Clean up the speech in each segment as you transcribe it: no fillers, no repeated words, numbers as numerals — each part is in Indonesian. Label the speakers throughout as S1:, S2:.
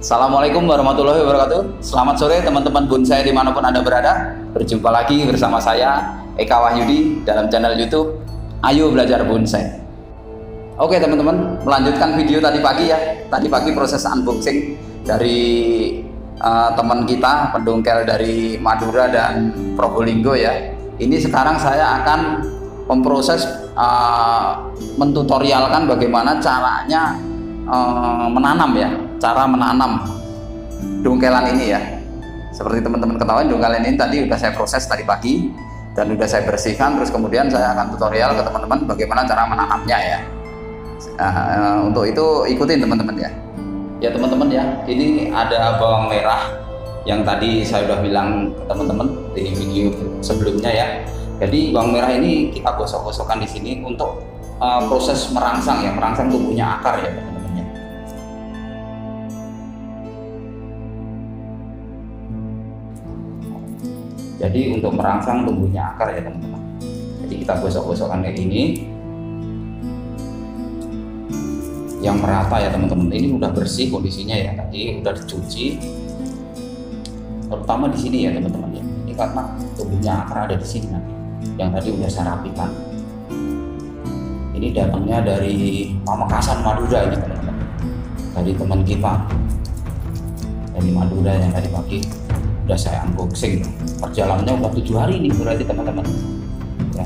S1: Assalamualaikum warahmatullahi wabarakatuh. Selamat sore teman-teman bonsai dimanapun Anda berada. Berjumpa lagi bersama saya Eka Wahyudi dalam channel YouTube Ayo Belajar Bonsai. Oke teman-teman, melanjutkan video tadi pagi ya. Tadi pagi proses unboxing dari teman kita pendongkel dari Madura dan Probolinggo ya. Ini sekarang saya akan memproses mentutorialkan bagaimana caranya menanam ya, cara menanam dongkelan ini ya. Seperti teman-teman ketahui, dongkelan ini tadi udah saya proses tadi pagi dan udah saya bersihkan, terus kemudian saya akan tutorial ke teman-teman bagaimana cara menanamnya ya. Untuk itu ikutin teman-teman ya. Ya teman-teman ya, ini ada bawang merah yang tadi saya udah bilang ke teman-teman di video sebelumnya ya. Jadi bawang merah ini kita gosok-gosokkan di sini untuk proses merangsang ya, merangsang tumbuhnya akar ya teman-teman. Jadi untuk merangsang tumbuhnya akar ya teman-teman. Jadi kita gosok-gosokkan kayak ini, yang merata ya teman-teman. Ini udah bersih kondisinya ya, tadi udah dicuci. Terutama di sini ya teman-teman ya. Ini karena tumbuhnya akar ada di sini nanti. Yang tadi udah saya rapikan. Ini datangnya dari Pamekasan Madura ini teman-teman. Dari teman kita dari Madura yang tadi pagi udah saya unboxing. Perjalanannya udah 7 hari nih berarti teman-teman ya.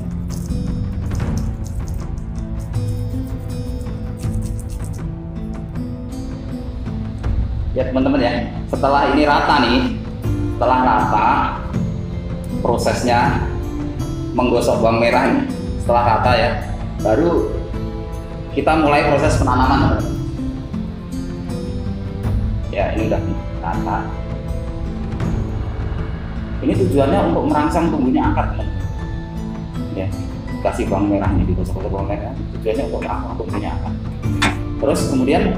S1: Ya teman-teman ya, setelah ini rata nih, setelah rata prosesnya menggosok bawang merah ini, setelah rata ya, baru kita mulai proses penanaman teman-teman. Ya ini udah rata. Ini tujuannya untuk merangsang tumbuhnya akar teman-teman. Ya, kasih bawang merah ini, digosok-gosok bawang merah, tujuannya untuk merangsang tumbuhnya akar. Terus kemudian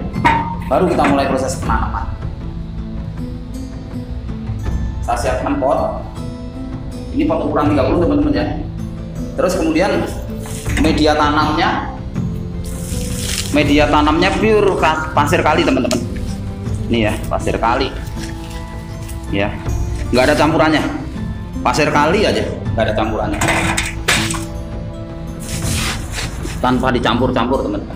S1: baru kita mulai proses penanaman. Saya siapkan pot. Ini pot ukuran 30 teman-teman ya. Terus kemudian media tanamnya pure pasir kali teman-teman. Ini ya, pasir kali. Ya. Nggak ada campurannya, pasir kali aja, nggak ada campurannya, tanpa dicampur-campur teman-teman.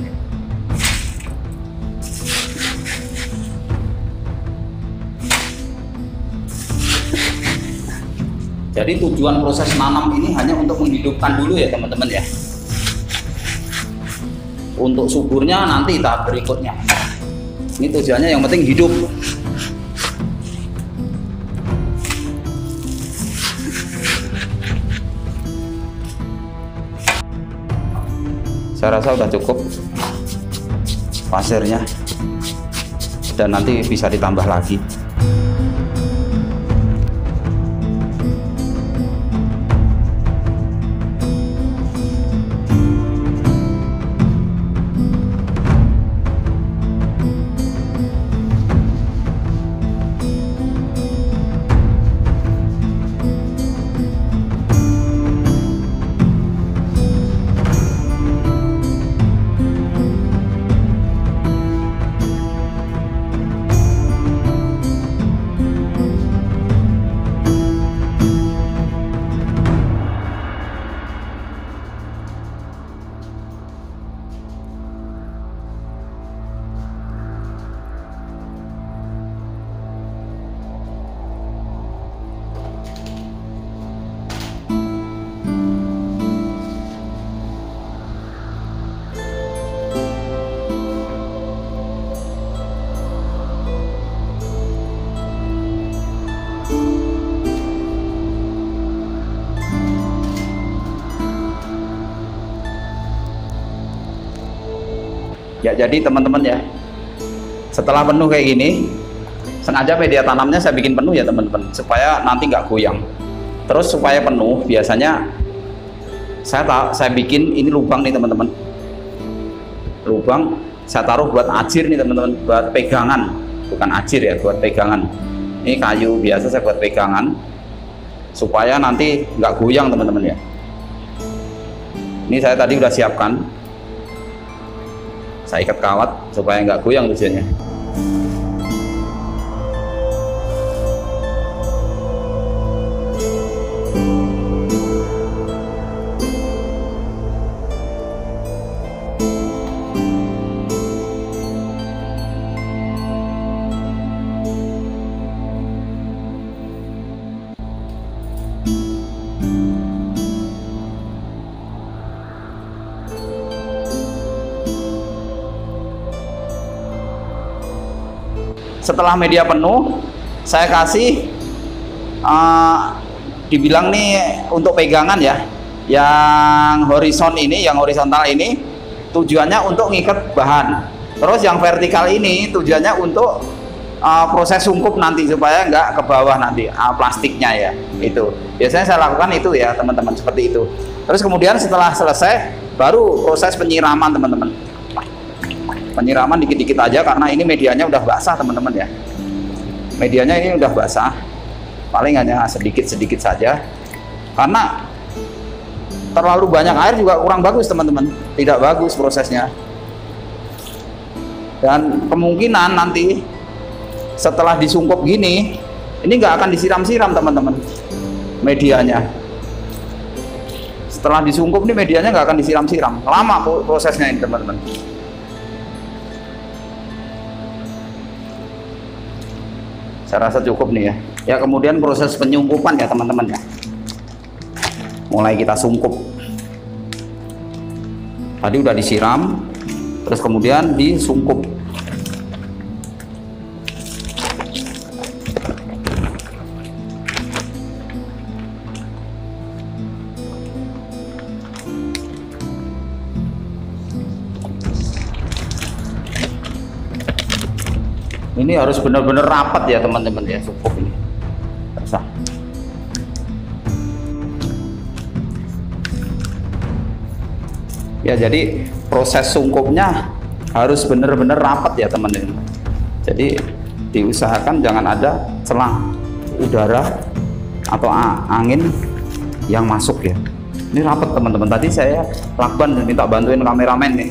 S1: Jadi tujuan proses nanam ini hanya untuk menghidupkan dulu ya teman-teman ya. Untuk suburnya nanti tahap berikutnya. Ini tujuannya yang penting hidup. Saya rasa udah cukup pasirnya dan nanti bisa ditambah lagi. Ya jadi teman-teman ya, setelah penuh kayak gini, sengaja media tanamnya saya bikin penuh ya teman-teman, supaya nanti nggak goyang. Terus supaya penuh, biasanya saya bikin ini lubang nih teman-teman, lubang saya taruh buat ajir nih teman-teman, buat pegangan, bukan ajir ya, buat pegangan. Ini kayu biasa saya buat pegangan, supaya nanti nggak goyang teman-teman ya. Ini saya tadi udah siapkan, saya ikat kawat supaya nggak goyang tujuannya. setelah media penuh, saya kasih dibilang nih untuk pegangan ya, yang horizontal ini tujuannya untuk ngikat bahan. Terus yang vertikal ini tujuannya untuk proses sungkup nanti supaya nggak ke bawah nanti plastiknya ya. Itu biasanya saya lakukan itu ya teman-teman, seperti itu. Terus kemudian setelah selesai baru proses penyiraman teman-teman. Penyiraman dikit-dikit aja karena ini medianya udah basah teman-teman ya. Medianya ini udah basah, paling hanya sedikit-sedikit saja karena terlalu banyak air juga kurang bagus teman-teman, tidak bagus prosesnya. Dan kemungkinan nanti setelah disungkup gini, ini nggak akan disiram-siram teman-teman medianya. Setelah disungkup nih medianya nggak akan disiram-siram, lama prosesnya ini teman-teman. Saya rasa cukup nih ya. Ya kemudian proses penyungkupan ya teman-teman ya. Mulai kita sungkup. Tadi udah disiram, terus kemudian disungkup. Ini harus benar-benar rapat ya teman-teman ya, sungkup ini. Bisa. Ya jadi proses sungkupnya harus benar-benar rapat ya teman-teman. Jadi diusahakan jangan ada celah udara atau angin yang masuk ya. Ini rapat teman-teman. Tadi saya lakukan dan minta bantuin kameramen nih.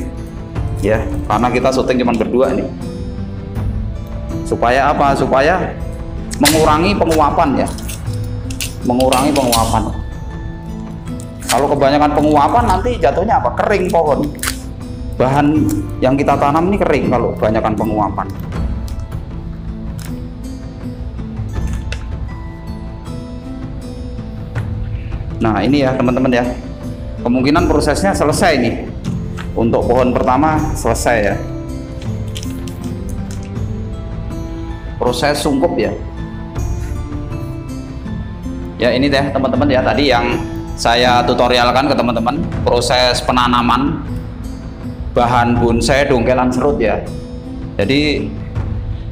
S1: Ya, karena kita syuting cuma berdua nih. Supaya apa? Supaya mengurangi penguapan ya, mengurangi penguapan. Kalau kebanyakan penguapan nanti jatuhnya apa? Kering pohon, bahan yang kita tanam ini kering kalau kebanyakan penguapan. Nah ini ya teman-teman ya, kemungkinan prosesnya selesai nih. Untuk pohon pertama selesai ya, proses sungkup ya. Ya ini deh teman-teman ya, tadi yang saya tutorialkan ke teman-teman proses penanaman bahan bonsai dongkelan serut ya. Jadi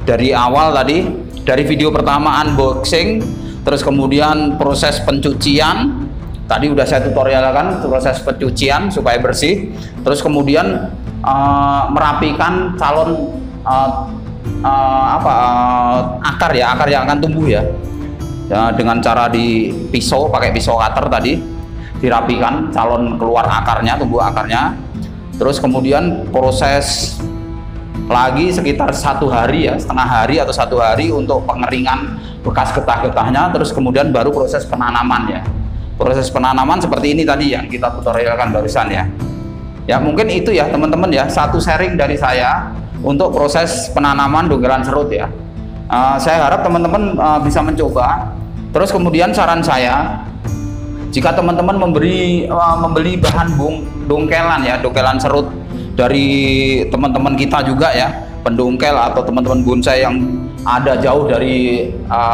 S1: dari awal tadi, dari video pertama unboxing, terus kemudian proses pencucian, tadi udah saya tutorialkan proses pencucian supaya bersih, terus kemudian merapikan calon akar ya, akar yang akan tumbuh ya, dengan cara di pisau, pakai pisau cutter tadi dirapikan calon keluar akarnya, tumbuh akarnya. Terus kemudian proses lagi sekitar 1 hari ya, setengah hari atau 1 hari untuk pengeringan bekas getah-getahnya. Terus kemudian baru proses penanaman ya. Proses penanaman seperti ini tadi yang kita tutorialkan barusan ya. Ya mungkin itu ya teman-teman ya, satu sharing dari saya untuk proses penanaman dongkelan serut ya. Saya harap teman-teman bisa mencoba. Terus kemudian saran saya, jika teman-teman membeli bahan dongkelan ya, dongkelan serut dari teman-teman kita juga ya, pendongkel atau teman-teman bonsai yang ada jauh dari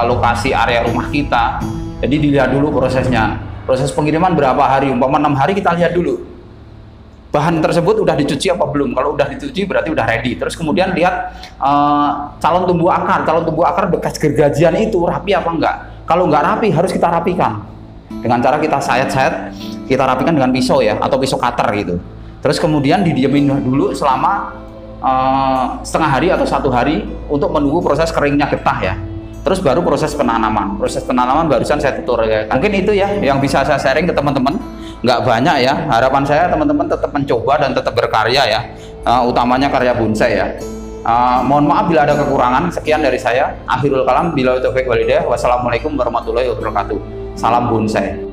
S1: lokasi area rumah kita, jadi dilihat dulu prosesnya. Proses pengiriman berapa hari, umpama 6 hari, kita lihat dulu bahan tersebut udah dicuci apa belum. Kalau udah dicuci berarti udah ready. Terus kemudian lihat calon tumbuh akar bekas gergajian itu rapi apa enggak. Kalau enggak rapi harus kita rapikan dengan cara kita sayat-sayat, kita rapikan dengan pisau ya, atau pisau cutter gitu. Terus kemudian didiemin dulu selama setengah hari atau 1 hari untuk menunggu proses keringnya getah ya. Terus baru proses penanaman. Proses penanaman barusan saya tutorialkan. Mungkin itu ya yang bisa saya sharing ke teman-teman. Nggak banyak ya. Harapan saya teman-teman tetap mencoba dan tetap berkarya ya. Utamanya karya bonsai ya. Mohon maaf bila ada kekurangan. Sekian dari saya. Akhirul kalam. Billahi taufiq wal hidayah. Wassalamualaikum warahmatullahi wabarakatuh. Salam bonsai.